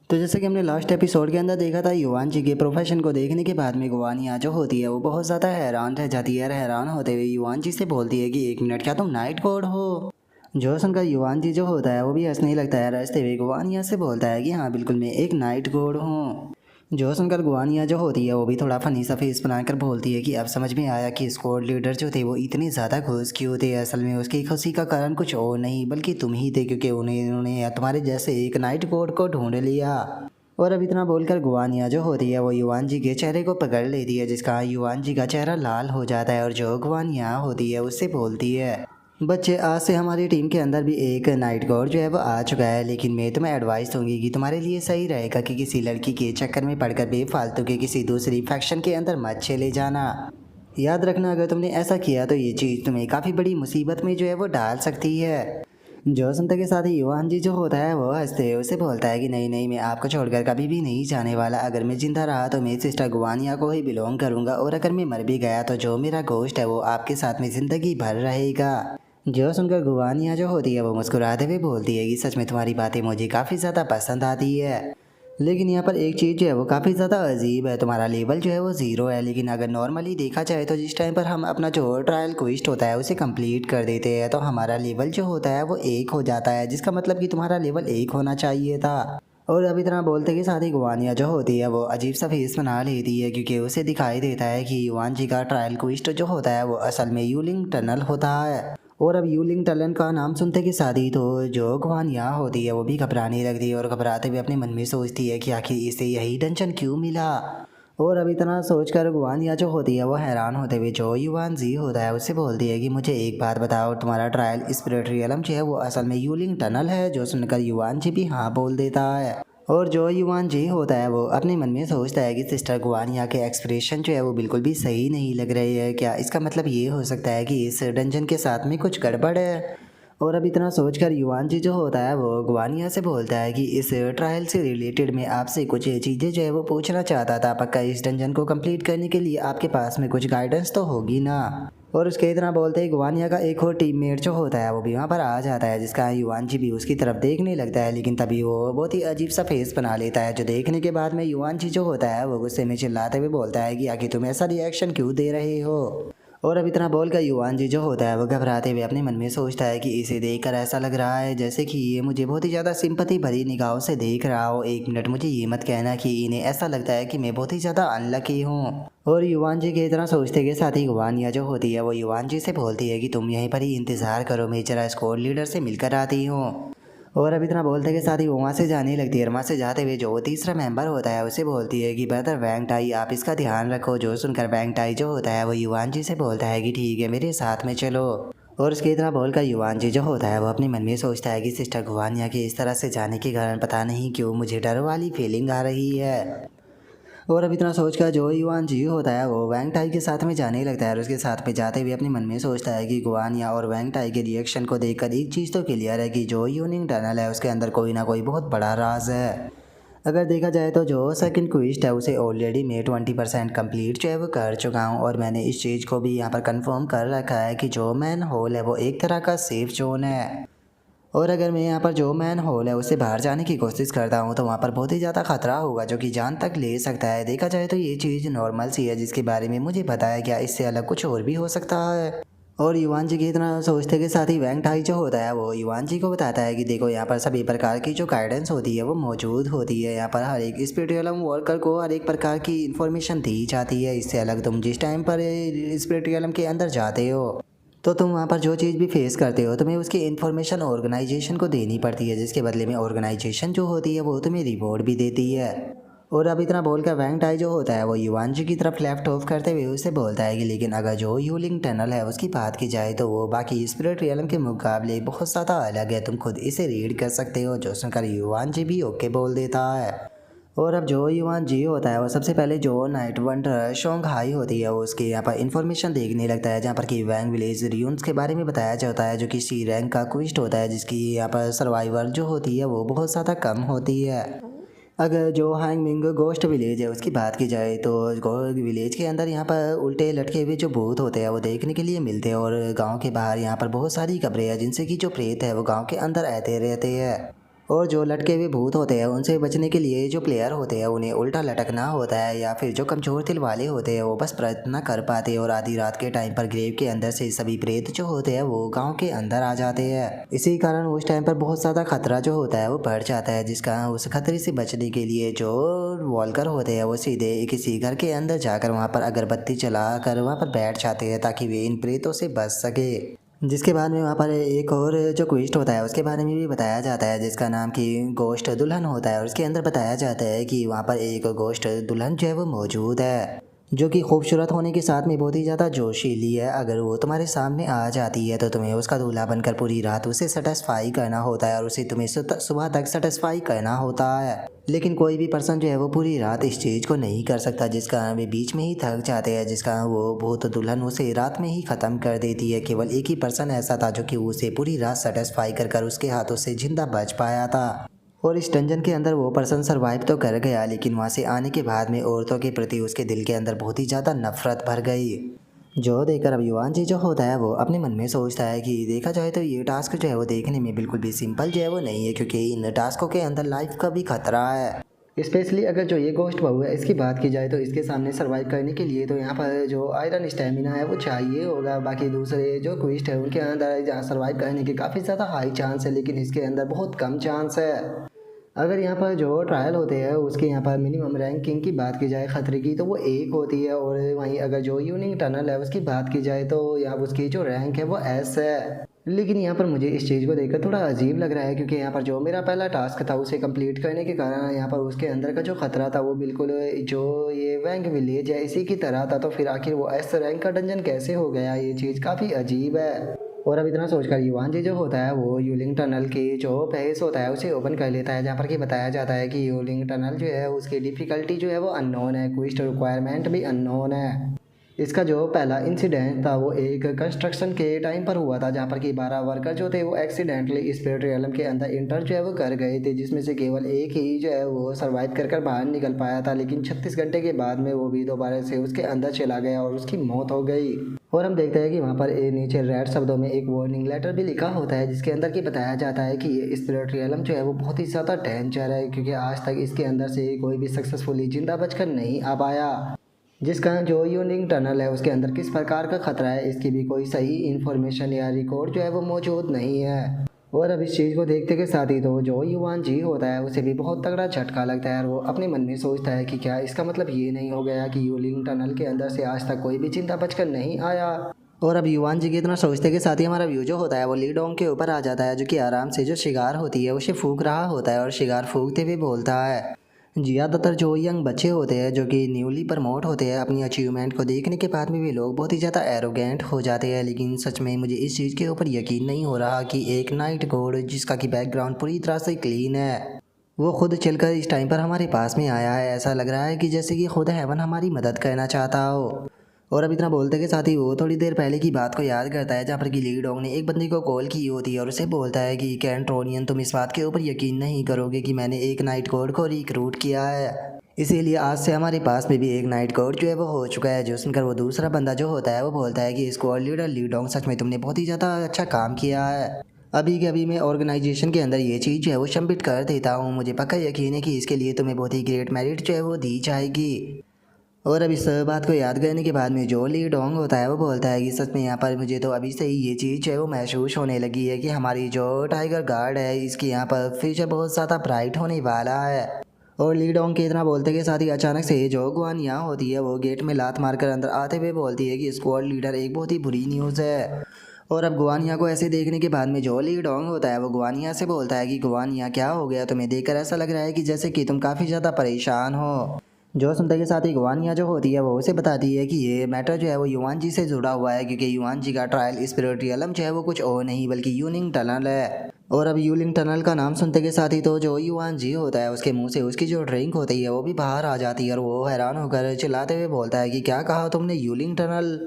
तो जैसे कि हमने लास्ट एपिसोड के अंदर देखा था, युवान जी के प्रोफेशन को देखने के बाद में गुवानिया जो होती है वो बहुत ज़्यादा हैरान रह जाती है। हैरान होते हुए युवान जी से बोलती है कि 1 मिनट, क्या तुम नाइट कोड हो? जो सुनकर युवान जी जो होता है वो भी हंसने लगता है। हंसते हुए गुवानिया से बोलता है कि हाँ बिल्कुल, मैं एक नाइट कोड हूँ। जो सुनकर गुआनिया जो होती है वो भी थोड़ा फनी सा फेस बनाकर बोलती है कि अब समझ में आया कि स्क्वाड लीडर जो थे वो इतने ज़्यादा खुश क्यों थे। असल में उसकी खुशी का कारण कुछ और नहीं बल्कि तुम ही थे, क्योंकि उन्होंने तुम्हारे जैसे एक नाइट कोड को ढूंढ लिया। और अब इतना बोलकर गुआनिया जो होती है वो युवान जी के चेहरे को पकड़ लेती है, जिसका युवान जी का चेहरा लाल हो जाता है। और जो गुआनिया होती है उससे बोलती है, बच्चे आज से हमारी टीम के अंदर भी एक नाइट गार्ड जो है वो आ चुका है, लेकिन मैं तुम्हें एडवाइस दूंगी कि तुम्हारे लिए सही रहेगा कि किसी लड़की के चक्कर में पड़कर बेफालतू के किसी दूसरी फैक्शन के अंदर मत चले जाना। याद रखना, अगर तुमने ऐसा किया तो ये चीज़ तुम्हें काफ़ी बड़ी मुसीबत में जो है वो डाल सकती है। जो सुनते के साथ ही युवान जी जो होता है वो हंसते हुए उसे बोलता है कि नहीं नहीं, मैं आपको छोड़कर कभी भी नहीं जाने वाला। अगर मैं जिंदा रहा तो मैं सिस्टर गुवानिया को ही बिलोंग करूंगा, और अगर मैं मर भी गया तो जो मेरा गोश्त है वो आपके साथ में ज़िंदगी भर रहेगा। जो सुनकर गुवानिया जो होती है वो मुस्कुराते हुए बोलती है कि सच में तुम्हारी बातें मुझे काफ़ी ज़्यादा पसंद आती है, लेकिन यहाँ पर एक चीज़ जो है वो काफ़ी ज़्यादा अजीब है। तुम्हारा लेवल जो है वो 0 है, लेकिन अगर नॉर्मली देखा जाए तो जिस टाइम पर हम अपना जो ट्रायल क्विस्ट होता है उसे कंप्लीट कर देते हैं तो हमारा लेवल जो होता है वो 1 हो जाता है, जिसका मतलब कि तुम्हारा लेवल 1 होना चाहिए था। और अभी इतना बोलते के साथ ही गुवानिया जो होती है वो अजीब सा फेस बना लेती है, क्योंकि उसे दिखाई देता है कि युवान जी का ट्रायल क्विस्ट जो होता है वो असल में यूलिंग टनल होता है। और अब यूलिंग टनल का नाम सुनते के साथ ही तो जो गुवानिया होती है वो भी घबराने लगती है, और घबराते हुए अपने मन में सोचती है कि आखिर इसे यही डंजन क्यों मिला। और अब इतना सोचकर गुवानिया जो होती है वो हैरान होते हुए जो युवान जी होता है उससे बोलती है कि मुझे एक बात बताओ, तुम्हारा ट्रायल स्पिरिट रियलम जो है वो असल में यूलिंग टनल है? जो सुनकर युवान जी भी हाँ बोल देता है। और जो युवान जी होता है वो अपने मन में सोचता है कि सिस्टर गुवानिया के एक्सप्रेशन जो है वो बिल्कुल भी सही नहीं लग रहे हैं। क्या इसका मतलब ये हो सकता है कि इस डंजन के साथ में कुछ गड़बड़ है? और अब इतना सोचकर युवान जी जो होता है वो गुवानिया से बोलता है कि इस ट्रायल से रिलेटेड मैं आपसे कुछ चीज़ें जो है वो पूछना चाहता था। पक्का इस डंजन को कंप्लीट करने के लिए आपके पास में कुछ गाइडेंस तो होगी ना? और उसके इतना बोलते ही गुवानिया का एक और टीममेट जो होता है वो भी वहाँ पर आ जाता है, जिसका युवान जी भी उसकी तरफ देखने लगता है, लेकिन तभी वो बहुत ही अजीब सा फेस बना लेता है, जो देखने के बाद में युवान जी जो होता है वो गुस्से में चिल्लाते हुए बोलता है कि आखिर तुम ऐसा रिएक्शन क्यों दे रहे हो? और अब इतना बोलकर युवान जी जो होता है वो घबराते हुए अपने मन में सोचता है कि इसे देखकर ऐसा लग रहा है जैसे कि ये मुझे बहुत ही ज़्यादा सिंपैथी भरी निगाहों से देख रहा हो। 1 मिनट, मुझे ये मत कहना कि इन्हें ऐसा लगता है कि मैं बहुत ही ज़्यादा अनलकी हूँ। और युवान जी की तरह सोचते के साथ ही गुवानिया जो होती है वो युवान जी से बोलती है कि तुम यहीं पर ही इंतज़ार करो, मैं जरा स्क्वाड लीडर से मिलकर आती हूँ। और अब इतना बोलते के साथ ही वो वहाँ से जाने लगती है। वहाँ से जाते हुए जो तीसरा मेंबर होता है उसे बोलती है कि ब्रदर वैंग टाई, आप इसका ध्यान रखो। जो सुनकर वैंग टाई जो होता है वो युवान जी से बोलता है कि ठीक है, मेरे साथ में चलो। और उसकी इतना बोलकर युवान जी जो होता है वो अपने मन में सोचता है कि सिस्टर गुवानिया के इस तरह से जाने के कारण पता नहीं क्यों मुझे डर वाली फीलिंग आ रही है। और अब इतना सोचकर जो युवान जी होता है वो वैंग टाई के साथ में जाने लगता है, और उसके साथ में जाते हुए अपने मन में सोचता है कि गुवानिया और वैंग टाई के रिएक्शन को देखकर एक चीज़ तो क्लियर है कि जो यूनिंग टनल है उसके अंदर कोई ना कोई बहुत बड़ा राज है। अगर देखा जाए तो जो सेकंड क्विस्ट है उसे ऑलरेडी मैं 20% कंप्लीट जो है वो कर चुका हूँ, और मैंने इस चीज़ को भी यहाँ पर कंफर्म कर रखा है कि जो मैन होल है वो एक तरह का सेफ जोन है। और अगर मैं यहाँ पर जो मैन होल है उससे बाहर जाने की कोशिश करता हूँ तो वहाँ पर बहुत ही ज़्यादा खतरा होगा, जो कि जान तक ले सकता है। देखा जाए तो ये चीज़ नॉर्मल सी है जिसके बारे में मुझे पता है, क्या इससे अलग कुछ और भी हो सकता है? और युवान जी की इतना सोचते के साथ ही वैंग टाई जो होता है वो युवान जी को बताता है कि देखो, यहाँ पर सभी प्रकार की जो गाइडेंस होती है वो मौजूद होती है। यहाँ पर हर एक स्पिरिचुअलम वर्कर को हर एक प्रकार की इन्फॉर्मेशन दी जाती है। इससे अलग तुम जिस टाइम पर स्पिरिचुअलम के अंदर जाते हो तो तुम वहाँ पर जो चीज़ भी फेस करते हो तुम्हें उसकी इन्फॉर्मेशन ऑर्गेनाइजेशन को देनी पड़ती है, जिसके बदले में ऑर्गेनाइजेशन जो होती है वो तुम्हें रिवॉर्ड भी देती है। और अब इतना बोलकर वैंग टाई जो होता है वो युवान जी की तरफ लेफ्ट ऑफ करते हुए उससे बोलता है कि लेकिन अगर जो यूलिंग टनल है उसकी बात की जाए तो वो बाकी स्पिरिट रियलम के मुकाबले बहुत ज़्यादा अलग है, तुम खुद इसे रीड कर सकते हो। जो सुनकर युवान जी भी ओके बोल देता है। और अब जो युवान जी होता है वो सबसे पहले जो नाइट वंडर शोंगहाई होती है वो उसके यहाँ पर इन्फॉर्मेशन देखने लगता है, जहाँ पर कि वैंग विलेज रियून्स के बारे में बताया जाता है, जो कि सी रैंक का क्विस्ट होता है, जिसकी यहाँ पर सर्वाइवर जो होती है वो बहुत ज़्यादा कम होती है। अगर जो हैंगमिंग गोस्ट विलेज है उसकी बात की जाए तो विलेज के अंदर यहाँ पर उल्टे लटके हुए जो भूत होते हैं वो देखने के लिए मिलते हैं, और गांव के बाहर यहाँ पर बहुत सारी कब्रें हैं जिनसे कि जो प्रेत है वो गांव के अंदर आते रहते हैं। और जो लटके हुए भूत होते हैं उनसे बचने के लिए जो प्लेयर होते हैं उन्हें उल्टा लटकना होता है, या फिर जो कमजोर दिल वाले होते हैं वो बस प्रयत्न कर पाते हैं और आधी रात के टाइम पर ग्रेव के अंदर से सभी प्रेत जो होते हैं वो गांव के अंदर आ जाते हैं। इसी कारण उस टाइम पर बहुत ज़्यादा खतरा जो होता है वो बढ़ जाता है, जिसका उस खतरे से बचने के लिए जो वॉलकर होते हैं वो सीधे किसी घर के अंदर जाकर वहाँ पर अगरबत्ती जला कर वहाँ पर बैठ जाते हैं ताकि वे इन प्रेतों से बच सके। जिसके बाद में वहाँ पर एक और जो क्विस्ट होता है उसके बारे में भी बताया जाता है, जिसका नाम कि गोश्त दुल्हन होता है। और उसके अंदर बताया जाता है कि वहाँ पर एक गोश्त दुल्हन जो है वो मौजूद है, जो कि खूबसूरत होने के साथ में बहुत ही ज़्यादा जोशीली है। अगर वो तुम्हारे सामने आ जाती है तो तुम्हें उसका दूल्हा बनकर पूरी रात उसे सेटिस्फाई करना होता है और उसे तुम्हें सुबह तक सेटिस्फाई करना होता है। लेकिन कोई भी पर्सन जो है वो पूरी रात इस चीज़ को नहीं कर सकता, जिसका वे बीच में ही थक जाते हैं, जिसका वो भूत दुल्हन उसे रात में ही ख़त्म कर देती है। केवल एक ही पर्सन ऐसा था जो कि उसे पूरी रात सेटिस्फाई कर उसके हाथों से जिंदा बच पाया था। और इस डंजन के अंदर वो पर्सन सरवाइव तो कर गया, लेकिन वहाँ से आने के बाद में औरतों के प्रति उसके दिल के अंदर बहुत ही ज़्यादा नफरत भर गई। जो देखकर अब युवान जी जो होता है वो अपने मन में सोचता है कि देखा जाए तो ये टास्क जो है वो देखने में बिल्कुल भी सिंपल जो है वो नहीं है, क्योंकि इन टास्कों के अंदर लाइफ का भी खतरा है। स्पेशली अगर जो ये गोश्त बहू है इसकी बात की जाए तो इसके सामने सर्वाइव करने के लिए तो यहाँ पर जो आयरन स्टेमिना है वो चाहिए होगा। बाकी दूसरे जो क्विस्ट है उनके अंदर जहाँ सर्वाइव करने के काफ़ी ज़्यादा हाई चांस है, लेकिन इसके अंदर बहुत कम चांस है। अगर यहाँ पर जो ट्रायल होते हैं उसके यहाँ पर मिनिमम रैंकिंग की बात की जाए खतरे की तो वो 1 होती है, और वहीं अगर जो यूनिक टनल है उसकी बात की जाए तो यहाँ उसकी जो रैंक है वो S है। लेकिन यहाँ पर मुझे इस चीज़ को देखकर थोड़ा अजीब लग रहा है, क्योंकि यहाँ पर जो मेरा पहला टास्क था उसे कंप्लीट करने के कारण यहाँ पर उसके अंदर का जो खतरा था वो बिल्कुल जो ये वैंग विलेज है इसी की तरह था, तो फिर आखिर वो S रैंक का डंजन कैसे हो गया, ये चीज़ काफ़ी अजीब है। और अब इतना सोचकर युवान जी जो होता है वो यूलिंग टनल की जो पेज होता है उसे ओपन कर लेता है, जहाँ पर कि बताया जाता है कि यूलिंग टनल जो है उसकी डिफ़िकल्टी जो है वो अननोन है, क्विस्ट रिक्वायरमेंट भी अननोन है। इसका जो पहला इंसिडेंट था वो एक कंस्ट्रक्शन के टाइम पर हुआ था, जहाँ पर कि 12 वर्कर जो थे वो एक्सीडेंटली स्पिरिट रियलम के अंदर इंटर जो है वो कर गए थे, जिसमें से केवल एक ही जो है वो सर्वाइव कर बाहर निकल पाया था। लेकिन 36 घंटे के बाद में वो भी दोबारा से उसके अंदर चला गया और उसकी मौत हो गई। और हम देखते हैं कि वहाँ पर नीचे रेड शब्दों में एक वार्निंग लेटर भी लिखा होता है, जिसके अंदर कि बताया जाता है कि ये स्पिरिट रियलम जो है वो बहुत ही ज़्यादा डेंजर है, क्योंकि आज तक इसके अंदर से कोई भी सक्सेसफुली जिंदा बचकर नहीं आ पाया। जिसका जो यूनिक टनल है उसके अंदर किस प्रकार का खतरा है इसकी भी कोई सही इन्फॉर्मेशन या रिकॉर्ड जो है वो मौजूद नहीं है। और अब इस चीज़ को देखते के साथ ही तो जो युवान जी होता है उसे भी बहुत तगड़ा झटका लगता है, और वो अपने मन में सोचता है कि क्या इसका मतलब ये नहीं हो गया कि यूलिंग टनल के अंदर से आज तक कोई भी जिंदा बचकर नहीं आया। और अब युवान जी की इतना सोचते के साथ ही हमारा व्यू जो होता है वो लीडोंग के ऊपर आ जाता है, जो कि आराम से जो शिकार होती है उसे फूंक रहा होता है और शिकार फूंकते हुए बोलता है। ज़्यादातर जो यंग बच्चे होते हैं जो कि न्यूली प्रमोट होते हैं, अपनी अचीवमेंट को देखने के बाद में भी लोग बहुत ही ज़्यादा एरोगेंट हो जाते हैं। लेकिन सच में मुझे इस चीज़ के ऊपर यकीन नहीं हो रहा कि एक नाइट गॉड जिसका कि बैकग्राउंड पूरी तरह से क्लीन है वो खुद चलकर इस टाइम पर हमारे पास में आया है। ऐसा लग रहा है कि जैसे कि खुद हेवन हमारी मदद करना चाहता हो। और अब इतना बोलते के साथ ही वो थोड़ी देर पहले की बात को याद करता है, जहाँ पर कि ली डोंग ने एक बंदे को कॉल की होती है और उसे बोलता है कि कैंट्रोनियन तुम इस बात के ऊपर यकीन नहीं करोगे कि मैंने एक नाइट गॉड को रिक्रूट किया है, इसीलिए आज से हमारे पास में भी एक नाइट गॉड जो है वो हो चुका है। जो सुनकर वो दूसरा बंदा जो होता है वो बोलता है कि स्क्वाड लीडर ली डोंग सच में तुमने बहुत ही ज़्यादा अच्छा काम किया है। अभी के अभी मैं ऑर्गेनाइजेशन के अंदर ये चीज़ जो है वो सबमिट कर देता हूँ। मुझे पक्का यकीन है कि इसके लिए तुम्हें बहुत ही ग्रेट मेरिट जो है वो दी जाएगी। और अब इस बात को याद करने के बाद में जो ली डोंग होता है वो बोलता है कि सच में यहाँ पर मुझे तो अभी से ही ये चीज़ जो है वो महसूस होने लगी है कि हमारी जो टाइगर गार्ड है इसकी यहाँ पर फ्यूचर बहुत ज़्यादा ब्राइट होने वाला है। और ली डोंग के इतना बोलते के साथ ही अचानक से जो गुआन यहाँ होती है वो गेट में लात मारकर अंदर आते हुए बोलती है कि स्क्वाड लीडर एक बहुत ही बुरी न्यूज़ है। और अब गुआनिया को ऐसे देखने के बाद में जो ली डोंग होता है वो गुआनिया से बोलता है कि गुआनिया क्या हो गया, तुम्हें देखकर ऐसा लग रहा है कि जैसे कि तुम काफ़ी ज़्यादा परेशान हो। जो सुनते के साथ ही गुआनिया जो होती है वो उसे बताती है कि ये मैटर जो है वो युवान जी से जुड़ा हुआ है, क्योंकि युवान जी का ट्रायल स्पिरिट रियलम जो है वो कुछ और नहीं बल्कि यूनिंग टनल है। और अब यूलिंग टनल का नाम सुनते के साथ ही तो जो युवान जी होता है उसके मुंह से उसकी जो ड्रिंक होती है वो भी बाहर आ जाती है, और वो हैरान होकर चिल्लाते हुए बोलता है कि क्या कहा तुमने, यूलिंग टनल।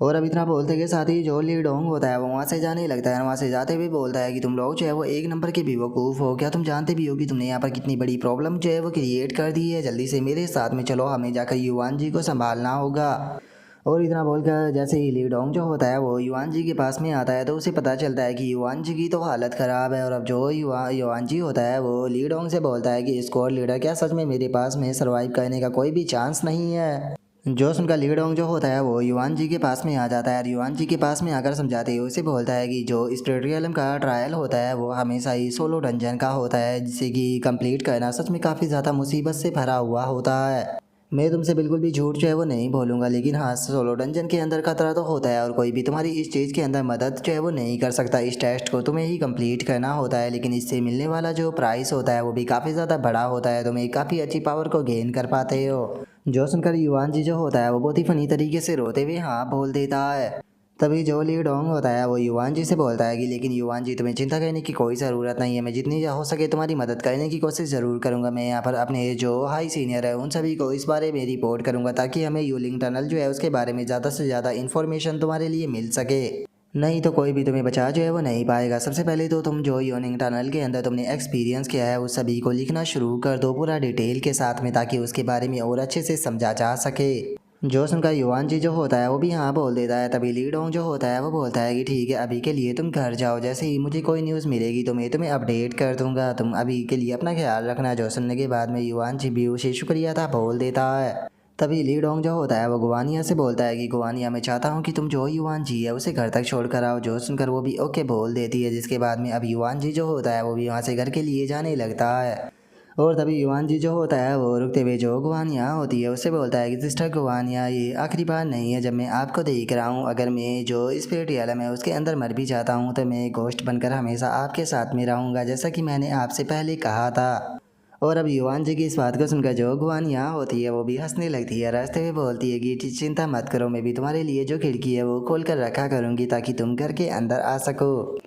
और अब इतना बोलते के साथ ही जो ली डोंग होता है वो वहाँ से जाने लगता है, वहाँ से जाते हुए बोलता है कि तुम लोग जो है वो एक नंबर के बेवकूफ़ हो। क्या तुम जानते भी हो कि तुमने यहाँ पर कितनी बड़ी प्रॉब्लम जो है वो क्रिएट कर दी है। जल्दी से मेरे साथ में चलो, हमें जाकर युवान जी को संभालना होगा। और इतना बोलकर जैसे ही ली डोंग जो होता है वो युआन जी के पास में आता है तो उसे पता चलता है कि युआन जी की तो हालत ख़राब है। और अब जो युआन जी होता है वो ली डोंग से बोलता है कि स्क्वाड लीडर क्या सच में मेरे पास में सर्वाइव करने का कोई भी चांस नहीं है। जो उनका ली डोंग जो होता है वो युआन जी के पास में आ जाता है और युआन जी के पास में आकर समझाते हुए उसे बोलता है कि जो स्पिरिट का ट्रायल होता है वो हमेशा ही सोलो डंजन का होता है, जिसे कि कंप्लीट करना सच में काफ़ी ज़्यादा मुसीबत से भरा हुआ होता है। मैं तुमसे बिल्कुल भी झूठ जो है वो नहीं बोलूँगा, लेकिन हाँ सोलो डंजन के अंदर खतरा तो होता है और कोई भी तुम्हारी इस चीज़ के अंदर मदद जो है वो नहीं कर सकता। इस टेस्ट को तुम्हें ही कंप्लीट करना होता है, लेकिन इससे मिलने वाला जो प्राइस होता है वो भी काफ़ी ज़्यादा बड़ा होता है। तुम्हें काफ़ी अच्छी पावर को गेन कर पाते हो। जो सुनकर युआन जी जो होता है वो बहुत ही फनी तरीके से रोते हुए हाँ बोल देता है। तभी जो ली डोंग होता है वो युआन जी से बोलता है कि लेकिन युआन जी तुम्हें चिंता करने की कोई ज़रूरत नहीं है, मैं जितनी हो सके तुम्हारी मदद करने की कोशिश ज़रूर करूँगा। मैं यहाँ पर अपने जो हाई सीनियर है उन सभी को इस बारे में रिपोर्ट करूँगा ताकि हमें यूलिंग टनल जो है उसके बारे में ज़्यादा से ज़्यादा इन्फॉर्मेशन तुम्हारे लिए मिल सके, नहीं तो कोई भी तुम्हें बचा जो है वो नहीं पाएगा। सबसे पहले तो तुम जो यूनिंग टनल के अंदर तुमने एक्सपीरियंस किया है उस सभी को लिखना शुरू कर दो पूरा डिटेल के साथ में, ताकि उसके बारे में और अच्छे से समझा जा सके। जो सुनकर युआन जी जो होता है वो भी हाँ बोल देता है। तभी ली डोंग जो होता है वो बोलता है कि ठीक है अभी के लिए तुम घर जाओ, जैसे ही मुझे कोई न्यूज़ मिलेगी तो मैं तुम्हें अपडेट कर दूंगा, तुम अभी के लिए अपना ख्याल रखना। जो सुनने के बाद में युआन जी भी उसे शुक्रिया था बोल देता है। तभी ली डोंग जो होता है वो गुवानिया से बोलता है कि गुवानिया मैं चाहता हूँ कि तुम जो युआन जी है उसे घर तक छोड़ कर आओ। जो सुनकर वो भी ओके बोल देती है, जिसके बाद में अब युआन जी जो होता है वो भी वहाँ से घर के लिए जाने लगता है। और तभी युआन जी जो होता है वो रुकते हुए जो गुवानिया होती है उससे बोलता है कि सिस्टर गुवानिया ये आखिरी बार नहीं है जब मैं आपको देख रहा हूँ। अगर मैं जो स्पिरिट रियलम है उसके अंदर मर भी जाता हूँ तो मैं घोस्ट बनकर हमेशा आपके साथ में रहूँगा, जैसा कि मैंने आपसे पहले कहा था। और अब युआन जी की इस बात को सुनकर जो गुवानिया होती है वो भी हंसने लगती है, रास्ते में बोलती है कि चिंता मत करो, मैं भी तुम्हारे लिए जो खिड़की है वो खोल कर रखा करूँगी ताकि तुम घर के अंदर आ सको।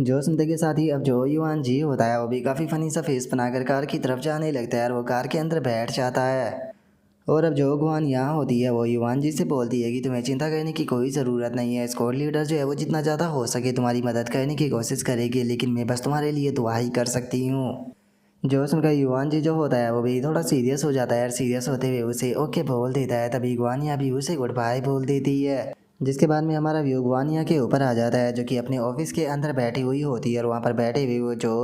जो सुनते के साथ ही अब जो युआन जी होता है वो भी काफ़ी फनी सा फेस बनाकर कार की तरफ जाने लगता है और वो कार के अंदर बैठ जाता है। और अब जो गुआन यहाँ होती है वो युआन जी से बोलती है कि तुम्हें चिंता करने की कोई ज़रूरत नहीं है, स्क्वाड लीडर जो है वो जितना ज़्यादा हो सके तुम्हारी मदद करने की कोशिश करेगी, लेकिन मैं बस तुम्हारे लिए दुआ ही कर सकती हूँ। जो सुनकर युआन जी जो होता है वो भी थोड़ा सीरियस हो जाता है और सीरियस होते हुए उसे ओके बोल देता है। तभी गुआनिया भी उसे गुड बाय बोल देती है, जिसके बाद में हमारा व्यू गुआनिया के ऊपर आ जाता है जो कि अपने ऑफिस के अंदर बैठी हुई होती है और वहाँ पर बैठे हुए वो जो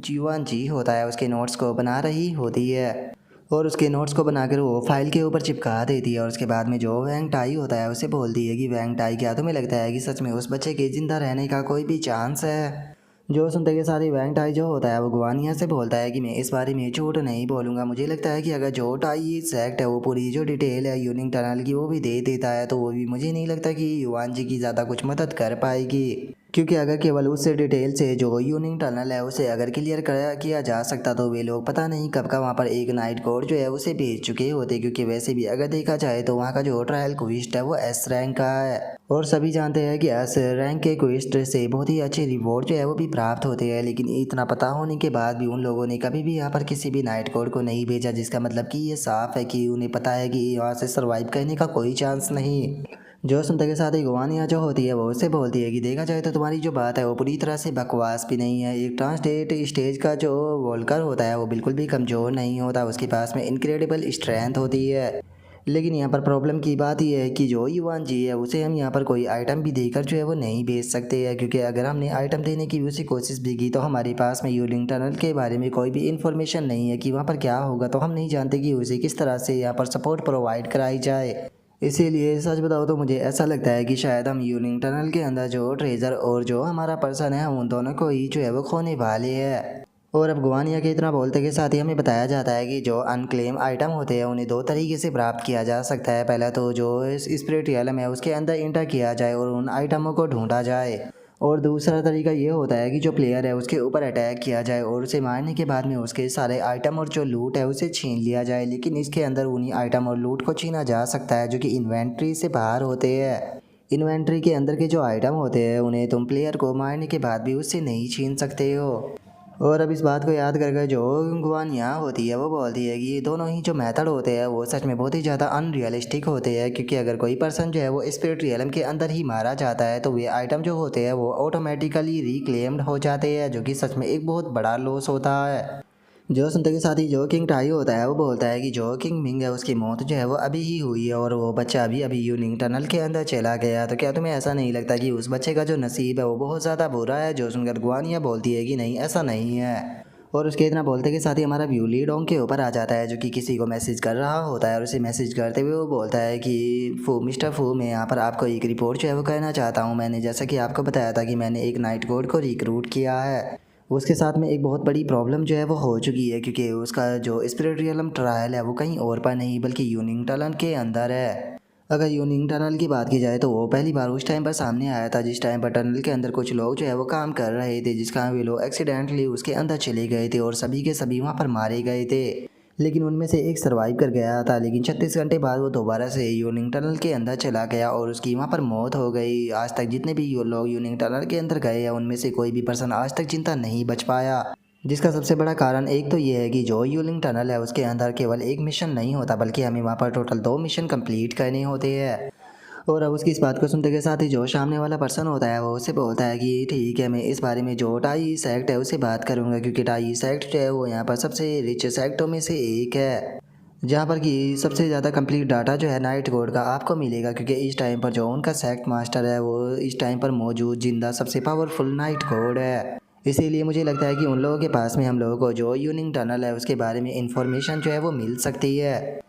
युआन जी होता है उसके नोट्स को बना रही होती है और उसके नोट्स को बनाकर वो फाइल के ऊपर चिपका देती है। और उसके बाद में जो वैंग टाई होता है उसे बोलती है कि वैंग टाई क्या तुम्हें लगता है कि सच में उस बच्चे के ज़िंदा रहने का कोई भी चांस है। जो सुनते के साथ ही वैंग टाई जो होता है वो गुआनिया से बोलता है कि मैं इस बारे में झूठ नहीं बोलूँगा, मुझे लगता है कि अगर जो टाई सेक्ट है वो पूरी जो डिटेल है यूनिंग टनल की वो भी दे देता है तो वो भी मुझे नहीं लगता कि युआन जी की ज़्यादा कुछ मदद कर पाएगी, क्योंकि अगर केवल उससे डिटेल से जो यूनिंग टनल है उसे अगर क्लियर किया जा सकता तो वे लोग पता नहीं कब का वहाँ पर एक नाइट कोड जो है उसे भेज चुके होते, क्योंकि वैसे भी अगर देखा जाए तो वहाँ का जो ट्रायल क्विस्ट है वो एस रैंक का है और सभी जानते हैं कि एस रैंक के क्विस्ट से बहुत ही अच्छे रिवॉर्ड जो है वो भी प्राप्त होते हैं। लेकिन इतना पता होने के बाद भी उन लोगों ने कभी भी यहाँ पर किसी भी नाइट कोड को नहीं भेजा, जिसका मतलब कि ये साफ है कि उन्हें पता है कि यहाँ से सर्वाइव करने का कोई चांस नहीं। जो सुनते के साथ ही गुआनिया जो होती है वो उससे बोलती है कि देखा जाए तो तुम्हारी जो बात है वो पूरी तरह से बकवास भी नहीं है। एक ट्रांसडेट स्टेज का जो वोल्कर होता है वो बिल्कुल भी कमज़ोर नहीं होता, उसके पास में इनक्रेडिबल स्ट्रेंथ होती है। लेकिन यहाँ पर प्रॉब्लम की बात यह है कि जो युआन जी है उसे हम यहाँ पर कोई आइटम भी देकर जो है वो नहीं भेज सकते हैं, क्योंकि अगर हमने आइटम देने की उसी कोशिश भी की तो हमारे पास में यूलिंग टनल के बारे में कोई भी इन्फॉर्मेशन नहीं है कि वहाँ पर क्या होगा, तो हम नहीं जानते कि उसे किस तरह से यहाँ पर सपोर्ट प्रोवाइड कराई जाए। इसीलिए सच बताओ तो मुझे ऐसा लगता है कि शायद हम यूनिंग टनल के अंदर जो ट्रेजर और जो हमारा पर्सन है उन दोनों को ही जो है वो खोने वाले हैं। और अब गुआनिया के इतना बोलते के साथ ही हमें बताया जाता है कि जो अनक्लेम आइटम होते हैं उन्हें दो तरीके से प्राप्त किया जा सकता है। पहला तो जो स्पिरिट रियलम है उसके अंदर इंटर किया जाए और उन आइटमों को ढूंढा जाए, और दूसरा तरीका ये होता है कि जो प्लेयर है उसके ऊपर अटैक किया जाए और उसे मारने के बाद में उसके सारे आइटम और जो लूट है उसे छीन लिया जाए। लेकिन इसके अंदर उन्हीं आइटम और लूट को छीना जा सकता है जो कि इन्वेंट्री से बाहर होते हैं। इन्वेंट्री के अंदर के जो आइटम होते हैं उन्हें तुम प्लेयर को मारने के बाद भी उससे नहीं छीन सकते हो। और अब इस बात को याद करके जो गुआनिया होती है वो बोलती है कि ये दोनों ही जो मेथड होते हैं वो सच में बहुत ही ज़्यादा अनरियलिस्टिक होते हैं, क्योंकि अगर कोई पर्सन जो है वो स्पिरिट रियलम के अंदर ही मारा जाता है तो वे आइटम जो होते हैं वो ऑटोमेटिकली रिक्लेम्ड हो जाते हैं, जो कि सच में एक बहुत बड़ा लॉस होता है। जो सुनते के साथ ही जो किंग टाई होता है वो बोलता है कि जो किंग मिंग है उसकी मौत जो है वो अभी ही हुई है और वो बच्चा अभी अभी यूनिंग टनल के अंदर चला गया। तो क्या तुम्हें ऐसा नहीं लगता कि उस बच्चे का जो नसीब है वो बहुत ज़्यादा बुरा है? जो सुनकर गुआनिया बोलती है कि नहीं ऐसा नहीं है। और उसके इतना बोलते के साथ ही हमारा व्यू ली डोंग के ऊपर आ जाता है जो कि किसी को मैसेज कर रहा होता है और उसे मैसेज करते हुए वो बोलता है कि फू मिस्टर फू, मैं यहाँ पर आपको एक रिपोर्ट जो है वो कहना चाहता हूँ। मैंने जैसा कि आपको बताया था कि मैंने एक नाइट गार्ड को रिक्रूट किया है। उसके साथ में एक बहुत बड़ी प्रॉब्लम जो है वो हो चुकी है क्योंकि उसका जो स्पिरिट रियलम ट्रायल है वो कहीं और पर नहीं बल्कि यूनिंग टनल के अंदर है। अगर यूनिंग टनल की बात की जाए तो वो पहली बार उस टाइम पर सामने आया था जिस टाइम पर टनल के अंदर कुछ लोग जो है वो काम कर रहे थे, जिसका वे लोग एक्सीडेंटली उसके अंदर चले गए थे और सभी के सभी वहाँ पर मारे गए थे। लेकिन उनमें से एक सर्वाइव कर गया था, लेकिन 36 घंटे बाद वो दोबारा से यूनिंग टनल के अंदर चला गया और उसकी वहाँ पर मौत हो गई। आज तक जितने भी लोग यूनिंग टनल के अंदर गए हैं उनमें से कोई भी पर्सन आज तक जिंदा नहीं बच पाया। जिसका सबसे बड़ा कारण एक तो ये है कि जो यूलिंग टनल है उसके अंदर केवल एक मिशन नहीं होता बल्कि हमें वहाँ पर टोटल 2 मिशन कंप्लीट करने होते हैं। और अब उसकी इस बात को सुनते के साथ ही जो सामने वाला पर्सन होता है वो उससे बोलता है कि ठीक है, मैं इस बारे में जो टाई सेक्ट है उससे बात करूँगा क्योंकि टाई सेक्ट जो है वो यहाँ पर सबसे रिच सेक्टों में से एक है, जहाँ पर कि सबसे ज़्यादा कंप्लीट डाटा जो है नाइट कोड का आपको मिलेगा क्योंकि इस टाइम पर जो उनका सेक्ट मास्टर है वो इस टाइम पर मौजूद जिंदा सबसे पावरफुल नाइट कोड है। इसीलिए मुझे लगता है कि उन लोगों के पास में हम लोगों को जो यूनिंग टनल है उसके बारे में इंफॉर्मेशन जो है वो मिल सकती है।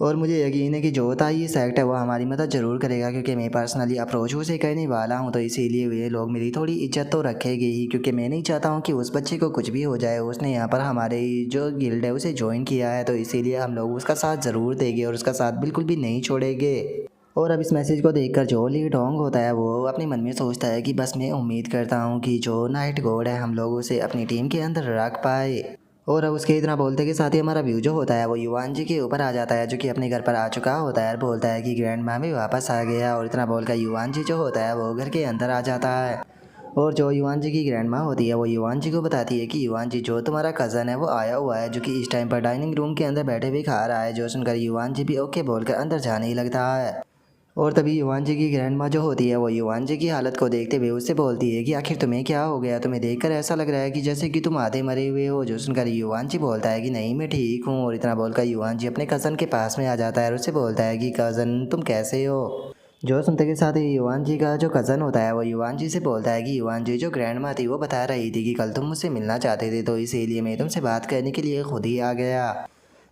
और मुझे यकीन है कि जो होता है ये सेक्ट है वो हमारी मदद ज़रूर करेगा क्योंकि मैं पर्सनली अप्रोच उसे करने वाला हूँ। तो इसीलिए वे लोग मेरी थोड़ी इज्जत तो रखेंगे ही क्योंकि मैं नहीं चाहता हूँ कि उस बच्चे को कुछ भी हो जाए। उसने यहाँ पर हमारे जो गिल्ड है उसे ज्वाइन किया है, तो इसीलिए हम लोग उसका साथ ज़रूर देंगे और उसका साथ बिल्कुल भी नहीं छोड़ेंगे। और अब इस मैसेज को देखकर जो ली डोंग होता है वो अपने मन में सोचता है कि बस मैं उम्मीद करता हूँ कि जो नाइट गॉड है हम लोग उसे अपनी टीम के अंदर रख पाए। और अब उसके इतना बोलते के साथ ही हमारा व्यू जो होता है वो युवान जी के ऊपर आ जाता है जो कि अपने घर पर आ चुका होता है और बोलता है कि ग्रैंड माँ भी वापस आ गया। और इतना बोलकर युवान जी जो होता है वो घर के अंदर आ जाता है और जो युवान जी की ग्रैंड माँ होती है वो युवान जी को बताती है कि युवान जी जो तुम्हारा कज़न है वो आया हुआ है जो कि इस टाइम पर डाइनिंग रूम के अंदर बैठे हुए खा रहा है। जो सुनकर युवान जी भी ओके बोलकर अंदर जाने ही लगता है। और तभी युवान जी की ग्रैंड माँ जो होती है वो युवान जी की हालत को देखते हुए उससे बोलती है कि आखिर तुम्हें क्या हो गया, तुम्हें देखकर ऐसा लग रहा है कि जैसे कि तुम आधे मरे हुए हो। जो सुनकर युवान जी बोलता है कि नहीं मैं ठीक हूँ। और इतना बोलकर युवान जी अपने कज़न के पास में आ जाता है और उससे बोलता है कि कज़न तुम कैसे हो। जो सुनते के साथ ही युवान जी का जो कज़न होता है वो युवान जी से बोलता है कि युवान जी जो ग्रैंड माँ थी वो बता रही थी कि कल तुम मुझसे मिलना चाहते थे तो इसीलिए मैं तुमसे बात करने के लिए खुद ही आ गया।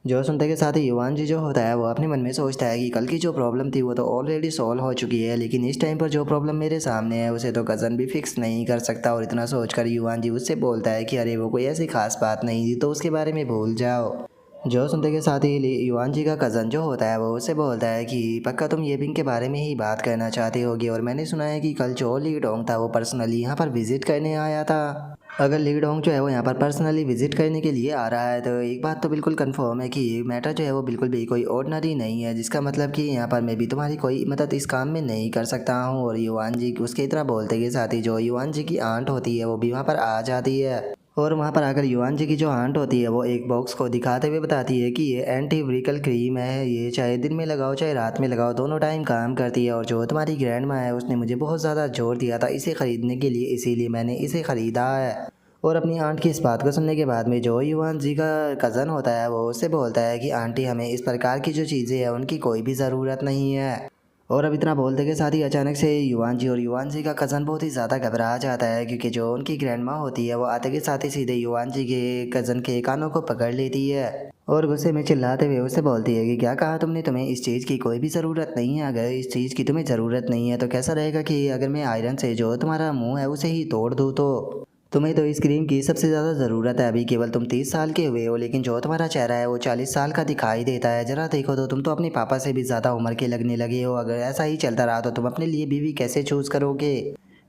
जो सुनते के साथ ही युवान जी जो होता है वो अपने मन में सोचता है कि कल की जो प्रॉब्लम थी वो तो ऑलरेडी सॉल्व हो चुकी है, लेकिन इस टाइम पर जो प्रॉब्लम मेरे सामने है उसे तो कज़न भी फिक्स नहीं कर सकता। और इतना सोचकर युवान जी उससे बोलता है कि अरे वो कोई ऐसी खास बात नहीं थी तो उसके बारे में भूल जाओ। जो सुनते के साथ ही युवान जी का कज़न जो होता है वो उससे बोलता है कि पक्का तुम ये बिंग के बारे में ही बात करना चाहते होगे और मैंने सुना है कि कल जो ली डोंग था वो पर्सनली यहाँ पर विजिट करने आया था। अगर ली डोंग जो है वो यहाँ पर पर्सनली विजिट करने के लिए आ रहा है तो एक बात तो बिल्कुल कंफर्म है कि ये मैटर जो है वो बिल्कुल भी कोई ऑर्डिनरी नहीं है, जिसका मतलब कि यहाँ पर मैं भी तुम्हारी कोई मदद इस काम में नहीं कर सकता हूँ। और युवान जी उसके इतना बोलते के साथ ही जो युवान जी की आंट होती है वो भी वहाँ पर आ जाती है और वहाँ पर आकर युवान जी की जो आंट होती है वो एक बॉक्स को दिखाते हुए बताती है कि ये एंटी व्रिकल क्रीम है, ये चाहे दिन में लगाओ चाहे रात में लगाओ दोनों टाइम काम करती है। और जो तुम्हारी ग्रैंड माँ है उसने मुझे बहुत ज़्यादा जोर दिया था इसे ख़रीदने के लिए, इसीलिए मैंने इसे ख़रीदा है। और अपनी आंट की इस बात को सुनने के बाद में जो युवान जी का कज़न होता है वो उससे बोलता है कि आंटी हमें इस प्रकार की जो चीज़ें हैं उनकी कोई भी ज़रूरत नहीं है। और अब इतना बोलते के साथ ही अचानक से युवान जी और युवान जी का कज़न बहुत ही ज़्यादा घबरा जाता है क्योंकि जो उनकी ग्रैंड माँ होती है वो आते के साथ ही सीधे युवान जी के कज़न के कानों को पकड़ लेती है और गुस्से में चिल्लाते हुए उससे बोलती है कि क्या कहा तुमने, तुम्हें इस चीज़ की कोई भी ज़रूरत नहीं है। अगर इस चीज़ की तुम्हें ज़रूरत नहीं है तो कैसा रहेगा कि अगर मैं आयरन से जो तुम्हारा मुँह है उसे ही तोड़ दूँ। तो तुम्हें तो इस क्रीम की सबसे ज़्यादा ज़रूरत है, अभी केवल तुम 30 साल के हुए हो लेकिन जो तुम्हारा चेहरा है वो 40 साल का दिखाई देता है। ज़रा देखो तो तुम तो अपने पापा से भी ज़्यादा उम्र के लगने लगे हो। अगर ऐसा ही चलता रहा तो तुम अपने लिए बीवी कैसे चूज़ करोगे।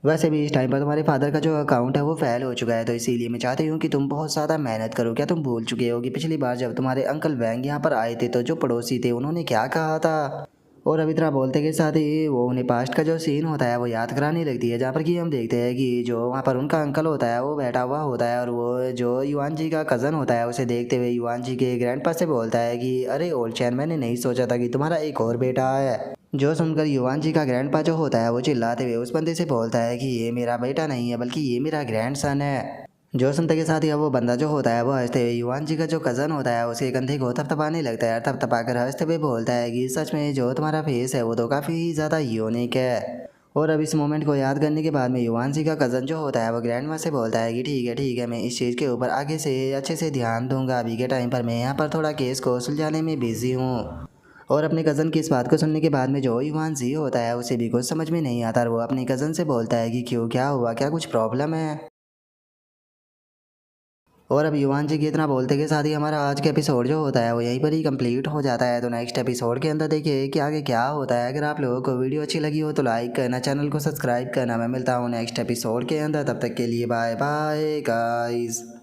वैसे भी इस टाइम पर तुम्हारे फादर का जो अकाउंट है वो फेल हो चुका है, तो इसीलिए मैं चाहती हूँ कि तुम बहुत ज़्यादा मेहनत करो। क्या तुम भूल चुके हो कि पिछली बार जब तुम्हारे अंकल वैंग यहाँ पर आए थे तो जो पड़ोसी थे उन्होंने क्या कहा था। और अभी तरह बोलते के साथ ही वो उन्हें पास्ट का जो सीन होता है वो याद कराने लगती है, जहाँ पर कि हम देखते हैं कि जो वहाँ पर उनका अंकल होता है वो बैठा हुआ होता है और वो जो युवान जी का कज़न होता है उसे देखते हुए युवान जी के ग्रैंडपा से बोलता है कि अरे ओल्ड चैन, मैंने नहीं सोचा था कि तुम्हारा एक और बेटा है। जो सुनकर युवान जी का ग्रैंडपा जो होता है वो चिल्लाते हुए उस बंदे से बोलता है कि ये मेरा बेटा नहीं है बल्कि ये मेरा ग्रैंडसन है। जो सुनते के साथ ही अब वो बंदा जो होता है वो हंसते हुए युवान जी का जो कज़न होता है उसके कंधे को थपथपाने लगता है और थपथपाकर हंसते हुए बोलता है कि सच में जो तुम्हारा फेस है वो तो काफ़ी ज़्यादा यूनिक है। और अब इस मोमेंट को याद करने के बाद में युवान जी का कज़न जो होता है वो ग्रैंड माँ से बोलता है कि ठीक है मैं इस चीज़ के ऊपर आगे से अच्छे से ध्यान दूंगा। अभी के टाइम पर मैं यहाँ पर थोड़ा केस को सुलझाने में बिजी हूँ। और अपने कज़न की इस बात को सुनने के बाद में जो युवान जी होता है उसे भी कुछ समझ में नहीं आता और वो अपने कज़न से बोलता है कि क्यों, क्या हुआ, क्या कुछ प्रॉब्लम है। और अब युवान जी की इतना बोलते के साथ ही हमारा आज का एपिसोड जो होता है वो यहीं पर ही कंप्लीट हो जाता है। तो नेक्स्ट एपिसोड के अंदर देखिए कि आगे क्या होता है। अगर आप लोगों को वीडियो अच्छी लगी हो तो लाइक करना, चैनल को सब्सक्राइब करना। मैं मिलता हूँ नेक्स्ट एपिसोड के अंदर, तब तक के लिए बाय बाय गाइस।